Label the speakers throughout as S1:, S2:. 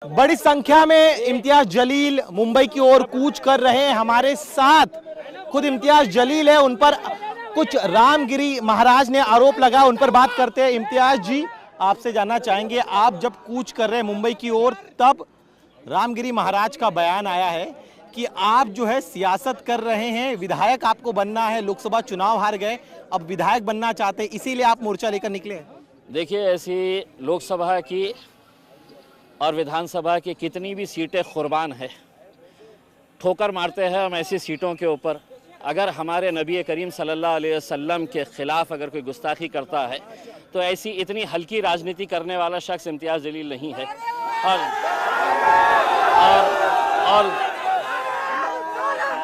S1: बड़ी संख्या में इम्तियाज जलील मुंबई की ओर कूच कर रहे हैं। हमारे साथ खुद इम्तियाज जलील है, उन पर कुछ रामगिरी महाराज ने आरोप लगा, उन पर बात करते हैं। इम्तियाज जी, आपसे जानना चाहेंगे, आप जब कूच कर रहे हैं मुंबई की ओर, तब रामगिरी महाराज का बयान आया है कि आप जो है सियासत कर रहे हैं, विधायक आपको बनना है, लोकसभा चुनाव हार गए, अब विधायक बनना चाहते हैं, इसीलिए आप मोर्चा लेकर निकले।
S2: देखिए, ऐसी लोकसभा की और विधानसभा की कितनी भी सीटें कुर्बान है, ठोकर मारते हैं हम ऐसी सीटों के ऊपर। अगर हमारे नबी करीम सल्लल्लाहु अलैहि वसल्लम के ख़िलाफ़ अगर कोई गुस्ताखी करता है तो ऐसी इतनी हल्की राजनीति करने वाला शख्स इम्तियाज़ जलील नहीं है।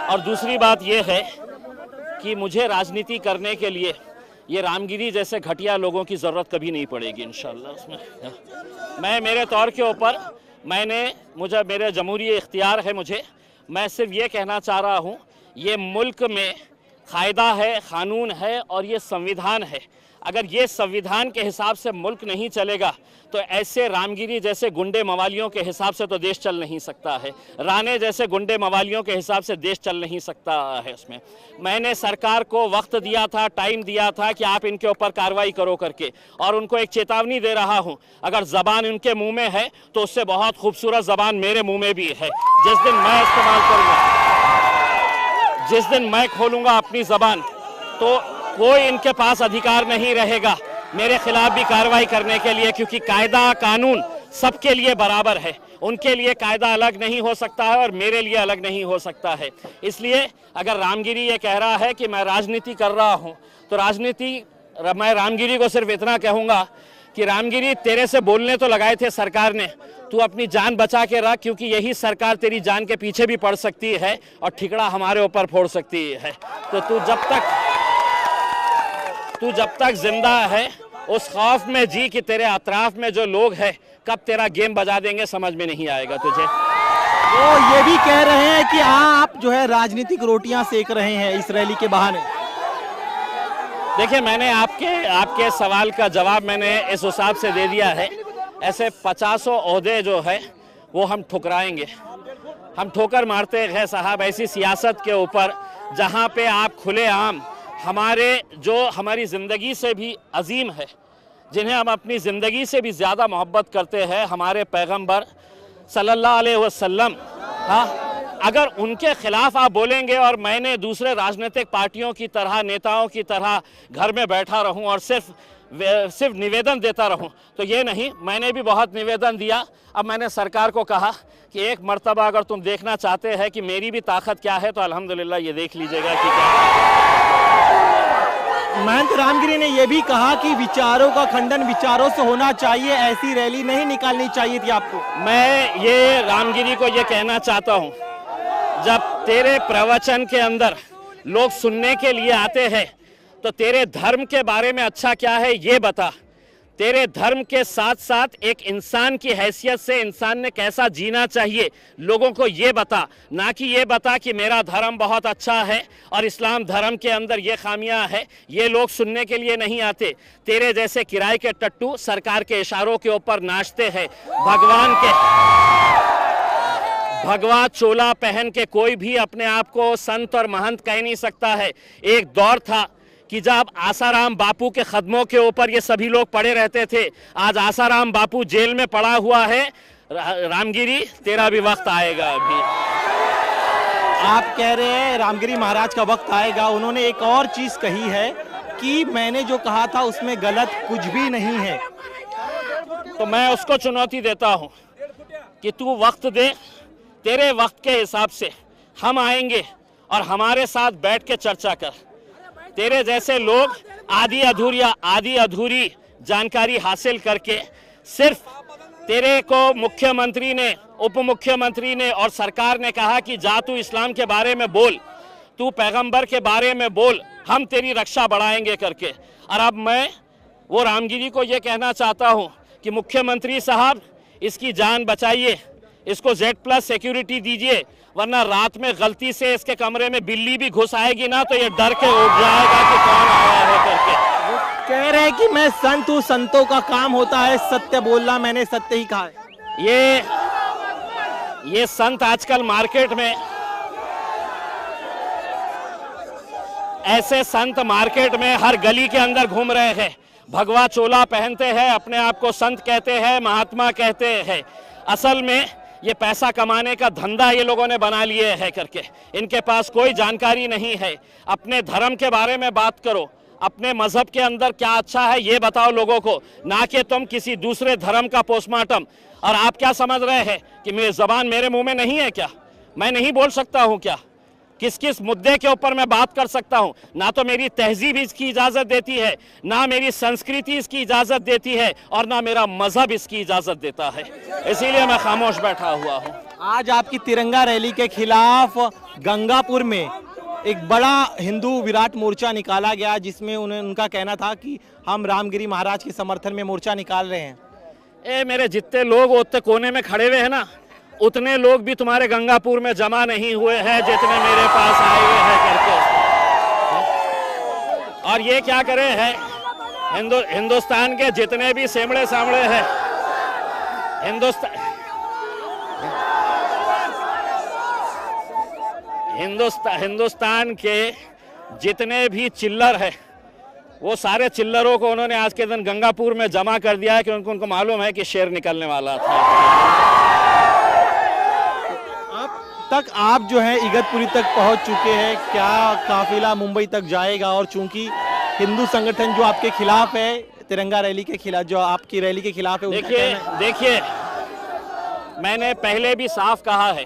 S2: और दूसरी बात यह है कि मुझे राजनीति करने के लिए ये रामगिरी जैसे घटिया लोगों की ज़रूरत कभी नहीं पड़ेगी इंशाअल्लाह। उसमें मैं मेरे तौर के ऊपर मेरे जमहूरी इख्तियार है, मैं सिर्फ ये कहना चाह रहा हूँ, ये मुल्क में कायदा है, क़ानून है और ये संविधान है। अगर ये संविधान के हिसाब से मुल्क नहीं चलेगा तो ऐसे रामगिरी जैसे गुंडे मवालियों के हिसाब से तो देश चल नहीं सकता है, राणे जैसे गुंडे मवालियों के हिसाब से देश चल नहीं सकता है। उसमें मैंने सरकार को वक्त दिया था, टाइम दिया था कि आप इनके ऊपर कार्रवाई करो करके, और उनको एक चेतावनी दे रहा हूं, अगर ज़बान उनके मुंह में है तो उससे बहुत खूबसूरत ज़बान मेरे मुंह में भी है। जिस दिन मैं इस्तेमाल करूँगा, जिस दिन मैं खोलूँगा अपनी ज़बान, तो कोई इनके पास अधिकार नहीं रहेगा मेरे खिलाफ भी कार्रवाई करने के लिए, क्योंकि कायदा कानून सबके लिए बराबर है। उनके लिए कायदा अलग नहीं हो सकता है और मेरे लिए अलग नहीं हो सकता है। इसलिए अगर रामगिरी ये कह रहा है कि मैं राजनीति कर रहा हूँ, तो मैं रामगिरी को सिर्फ इतना कहूँगा कि रामगिरी, तेरे से बोलने तो लगाए थे सरकार ने, तू अपनी जान बचा के रख, क्योंकि यही सरकार तेरी जान के पीछे भी पड़ सकती है और ठिकड़ा हमारे ऊपर फोड़ सकती है। तो तू जब तक जिंदा है उस खौफ में जी कि तेरे अतराफ में जो लोग हैं कब तेरा गेम बजा देंगे, समझ में नहीं आएगा तुझे।
S1: तो ये भी कह रहे हैं कि आप जो है राजनीतिक रोटियां सेक रहे हैं इस रैली के बहाने।
S2: देखिए, मैंने आपके सवाल का जवाब मैंने इस हिसाब से दे दिया है। ऐसे 50 ओहदे जो है वो हम ठुकराएंगे, हम ठोकर मारते हैं साहब ऐसी सियासत के ऊपर, जहाँ पे आप खुलेआम हमारी ज़िंदगी से भी अजीम है, जिन्हें हम अपनी ज़िंदगी से भी ज़्यादा मोहब्बत करते हैं, हमारे पैगंबर सल्लल्लाहु अलैहि वसल्लम, हाँ, अगर उनके ख़िलाफ़ आप बोलेंगे और मैंने दूसरे राजनीतिक पार्टियों की तरह, नेताओं की तरह घर में बैठा रहूं और सिर्फ निवेदन देता रहूं, तो ये नहीं। मैंने भी बहुत निवेदन दिया। अब मैंने सरकार को कहा कि एक मर्तबा अगर तुम देखना चाहते हैं कि मेरी भी ताकत क्या है, तो अल्हम्दुलिल्लाह ये देख लीजिएगा कि क्या है।
S1: महंत रामगिरी ने यह भी कहा कि विचारों का खंडन विचारों से होना चाहिए, ऐसी रैली नहीं निकालनी चाहिए थी आपको।
S2: मैं ये रामगिरी को ये कहना चाहता हूँ, जब तेरे प्रवचन के अंदर लोग सुनने के लिए आते हैं तो तेरे धर्म के बारे में अच्छा क्या है ये बता। तेरे धर्म के साथ साथ एक इंसान की हैसियत से इंसान ने कैसा जीना चाहिए लोगों को ये बता, ना कि ये बता कि मेरा धर्म बहुत अच्छा है और इस्लाम धर्म के अंदर ये खामियां है। ये लोग सुनने के लिए नहीं आते। तेरे जैसे किराए के टट्टू सरकार के इशारों के ऊपर नाचते हैं। भगवा चोला पहन के कोई भी अपने आप को संत और महंत कह नहीं सकता है। एक दौर था कि जब आसाराम बापू के कदमों के ऊपर ये सभी लोग पड़े रहते थे। आज आसाराम बापू जेल में पड़ा हुआ है। रामगिरी, तेरा भी वक्त आएगा। अभी
S1: आप कह रहे हैं रामगिरी महाराज का वक्त आएगा। उन्होंने एक और चीज कही है कि मैंने जो कहा था उसमें गलत कुछ भी नहीं है।
S2: तो मैं उसको चुनौती देता हूं कि तू वक्त दे, तेरे वक्त के हिसाब से हम आएंगे और हमारे साथ बैठ के चर्चा कर। तेरे जैसे लोग आधी अधूरी जानकारी हासिल करके सिर्फ तेरे को मुख्यमंत्री ने, उप मुख्यमंत्री ने और सरकार ने कहा कि जा तू इस्लाम के बारे में बोल, तू पैगंबर के बारे में बोल, हम तेरी रक्षा बढ़ाएंगे करके। और अब मैं वो रामगिरी को ये कहना चाहता हूँ कि मुख्यमंत्री साहब, इसकी जान बचाइए, इसको Z+ सिक्योरिटी दीजिए, वरना रात में गलती से इसके कमरे में बिल्ली भी घुस आएगी ना तो ये डर के उठ जाएगा कि कौन आया है करके।
S1: वो कह रहे हैं कि मैं संत हूँ, संतों का काम होता है सत्य बोलना, मैंने सत्य ही कहा है।
S2: ये संत आजकल मार्केट में, ऐसे संत मार्केट में हर गली के अंदर घूम रहे हैं, भगवा चोला पहनते हैं, अपने आप को संत कहते हैं, महात्मा कहते हैं। असल में ये पैसा कमाने का धंधा ये लोगों ने बना लिए है करके, इनके पास कोई जानकारी नहीं है। अपने धर्म के बारे में बात करो, अपने मजहब के अंदर क्या अच्छा है ये बताओ लोगों को, ना कि तुम किसी दूसरे धर्म का पोस्टमार्टम। और आप क्या समझ रहे हैं कि मेरी जबान मेरे मुंह में नहीं है क्या? मैं नहीं बोल सकता हूं क्या? किस किस मुद्दे के ऊपर मैं बात कर सकता हूं? ना तो मेरी तहजीब इसकी इजाजत देती है, ना मेरी संस्कृति इसकी इजाजत देती है, और ना मेरा मजहब इसकी इजाजत देता है। इसीलिए मैं खामोश बैठा हुआ हूं।
S1: आज आपकी तिरंगा रैली के खिलाफ गंगापुर में एक बड़ा हिंदू विराट मोर्चा निकाला गया, जिसमें उनका कहना था कि हम रामगिरी महाराज के समर्थन में मोर्चा निकाल रहे हैं।
S2: मेरे जितने लोग उतने कोने में खड़े हुए हैं ना, उतने लोग भी तुम्हारे गंगापुर में जमा नहीं हुए हैं जितने मेरे पास आए हुए हैं करके। और ये क्या करे हैं, हिंदुस्तान के जितने भी सेमड़े सामड़े हैं, हिंदुस्तान के जितने भी चिल्लर हैं, वो सारे चिल्लरों को उन्होंने आज के दिन गंगापुर में जमा कर दिया है, क्योंकि उनको मालूम है कि शेर निकलने वाला था।
S1: तक आप जो है इगतपुरी तक पहुंच चुके हैं, क्या काफिला मुंबई तक जाएगा? और चूंकि हिंदू संगठन जो आपके खिलाफ है, तिरंगा रैली के खिलाफ, जो आपकी रैली के खिलाफ है,
S2: देखिए मैंने पहले भी साफ कहा है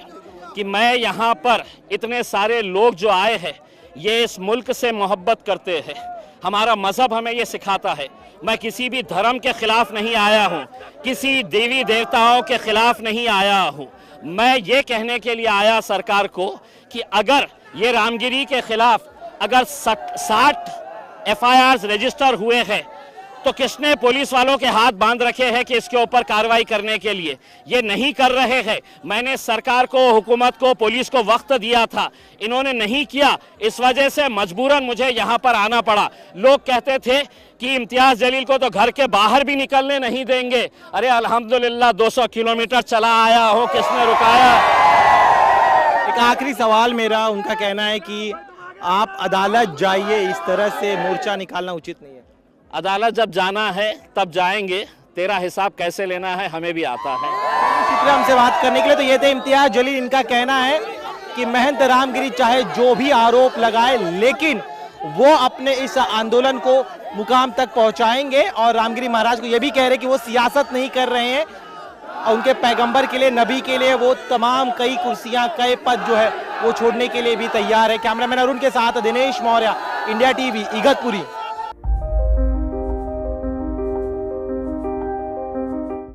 S2: कि मैं यहाँ पर इतने सारे लोग जो आए हैं, ये इस मुल्क से मोहब्बत करते हैं। हमारा मजहब हमें ये सिखाता है। मैं किसी भी धर्म के खिलाफ नहीं आया हूँ, किसी देवी देवताओं के खिलाफ नहीं आया हूँ। मैं ये कहने के लिए आया सरकार को कि अगर ये रामगिरी के खिलाफ अगर 60 FIRs रजिस्टर हुए हैं, तो किसने पुलिस वालों के हाथ बांध रखे हैं कि इसके ऊपर कार्रवाई करने के लिए? ये नहीं कर रहे हैं। मैंने सरकार को, हुकूमत को, पुलिस को वक्त दिया था, इन्होंने नहीं किया। इस वजह से मजबूरन मुझे यहाँ पर आना पड़ा। लोग कहते थे कि इम्तियाज जलील को तो घर के बाहर भी निकलने नहीं देंगे। अरे अल्हम्दुलिल्लाह 200 किलोमीटर चला आया हो, किसने रुकाया?
S1: एक आखिरी सवाल मेरा, उनका कहना है कि आप अदालत जाइए, इस तरह से मोर्चा निकालना उचित नहीं है।
S2: अदालत जब जाना है तब जाएंगे, तेरा हिसाब कैसे लेना है हमें भी आता है।
S1: शुक्रिया हमसे बात करने के लिए। तो ये थे इम्तियाज जलील। इनका कहना है कि महंत रामगिरी चाहे जो भी आरोप लगाए, लेकिन वो अपने इस आंदोलन को मुकाम तक पहुंचाएंगे। और रामगिरी महाराज को ये भी कह रहे कि वो सियासत नहीं कर रहे हैं, और उनके पैगंबर के लिए, नबी के लिए वो तमाम कई कुर्सियां, कई पद जो है वो छोड़ने के लिए भी तैयार है। कैमरामैन अरुण के साथ दिनेश मौर्य, इंडिया टीवी, इगतपुरी।